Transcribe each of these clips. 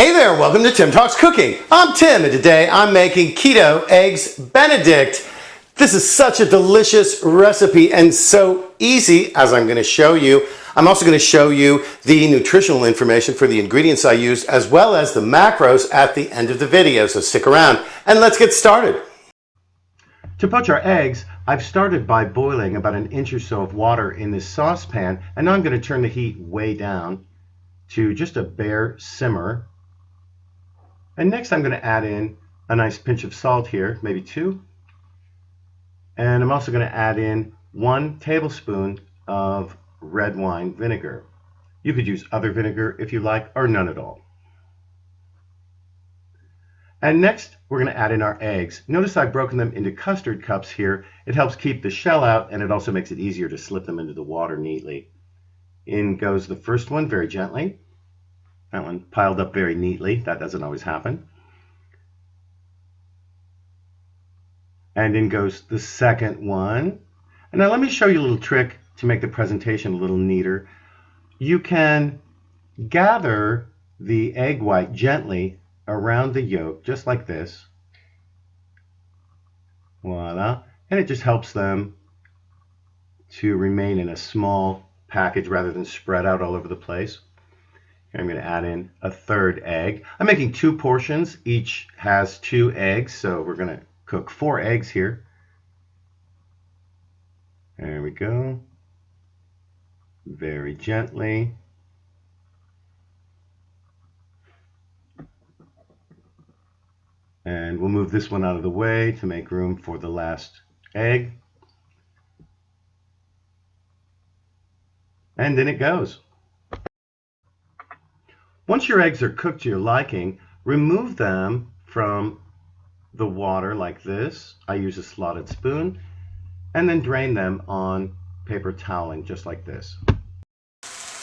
Hey there, welcome to Tim Talks Cooking. I'm Tim and today I'm making keto eggs Benedict. This is such a delicious recipe and so easy as I'm going to show you. I'm also going to show you the nutritional information for the ingredients I used as well as the macros at the end of the video, so stick around and let's get started. To poach our eggs, I've started by boiling about an inch or so of water in this saucepan, and now I'm going to turn the heat way down to just a bare simmer. And next I'm going to add in a nice pinch of salt here, maybe 2. And I'm also going to add in 1 tablespoon of red wine vinegar. You could use other vinegar if you like, or none at all. And next we're going to add in our eggs. Notice I've broken them into custard cups here. It helps keep the shell out and it also makes it easier to slip them into the water neatly. In goes the first one very gently. That one piled up very neatly. That doesn't always happen. And in goes the second one. And now let me show you a little trick to make the presentation a little neater. You can gather the egg white gently around the yolk, just like this. Voila. And it just helps them to remain in a small package rather than spread out all over the place. I'm going to add in a 3rd egg. I'm making 2 portions. Each has 2 eggs, so we're going to cook 4 eggs here. There we go. Very gently. And we'll move this one out of the way to make room for the last egg. And in it goes. Once your eggs are cooked to your liking, remove them from the water like this. I use a slotted spoon. And then drain them on paper toweling just like this.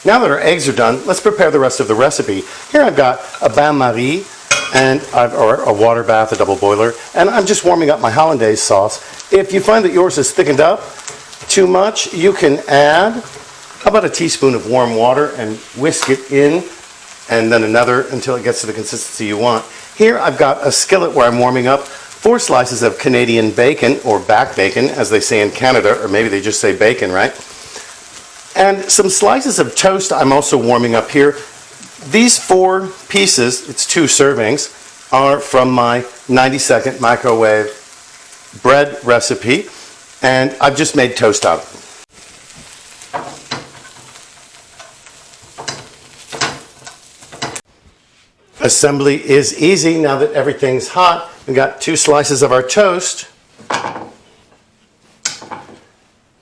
Now that our eggs are done, let's prepare the rest of the recipe. Here I've got a bain-marie and or a water bath, a double boiler, and I'm just warming up my hollandaise sauce. If you find that yours is thickened up too much, you can add about a teaspoon of warm water and whisk it in, and then another until it gets to the consistency you want. Here I've got a skillet where I'm warming up 4 slices of Canadian bacon, or back bacon as they say in Canada, or maybe they just say bacon, right? And some slices of toast I'm also warming up here. These 4 pieces, it's 2 servings, are from my 90-second microwave bread recipe, and I've just made toast out of them. Assembly is easy now that everything's hot. We've got 2 slices of our toast,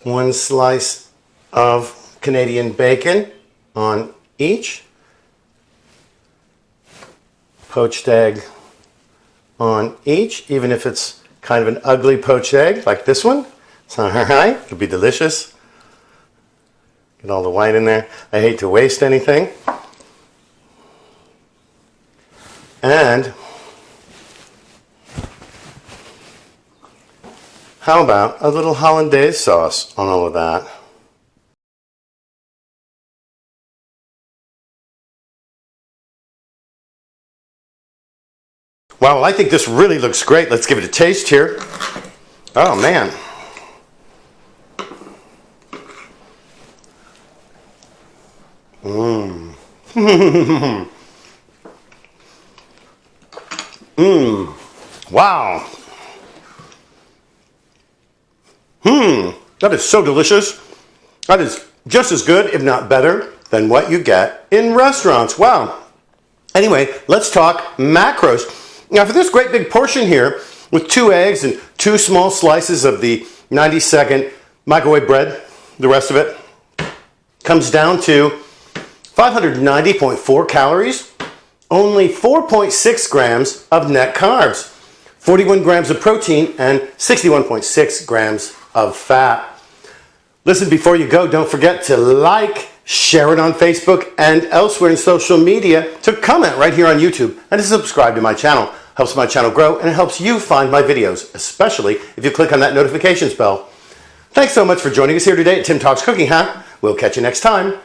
1 slice of Canadian bacon on each, poached egg on each, even if it's kind of an ugly poached egg like this one. It's all right, it'll be delicious. Get all the white in there. I hate to waste anything. And how about a little hollandaise sauce on all of that? Wow, I think this really looks great. Let's give it a taste here. Oh man. Mmm. Wow. That is so delicious. That is just as good, if not better, than what you get in restaurants. Wow. Anyway, let's talk macros. Now for this great big portion here, with 2 eggs and 2 small slices of the 90-second microwave bread, the rest of it comes down to 590.4 calories, only 4.6 grams of net carbs, 41 grams of protein, and 61.6 grams of fat. Listen, before you go, don't forget to like, share it on Facebook and elsewhere in social media, to comment right here on YouTube, and to subscribe to my channel. Helps my channel grow and it helps you find my videos, especially if you click on that notifications bell. Thanks so much for joining us here today at Tim Talks Cooking, huh? We'll catch you next time.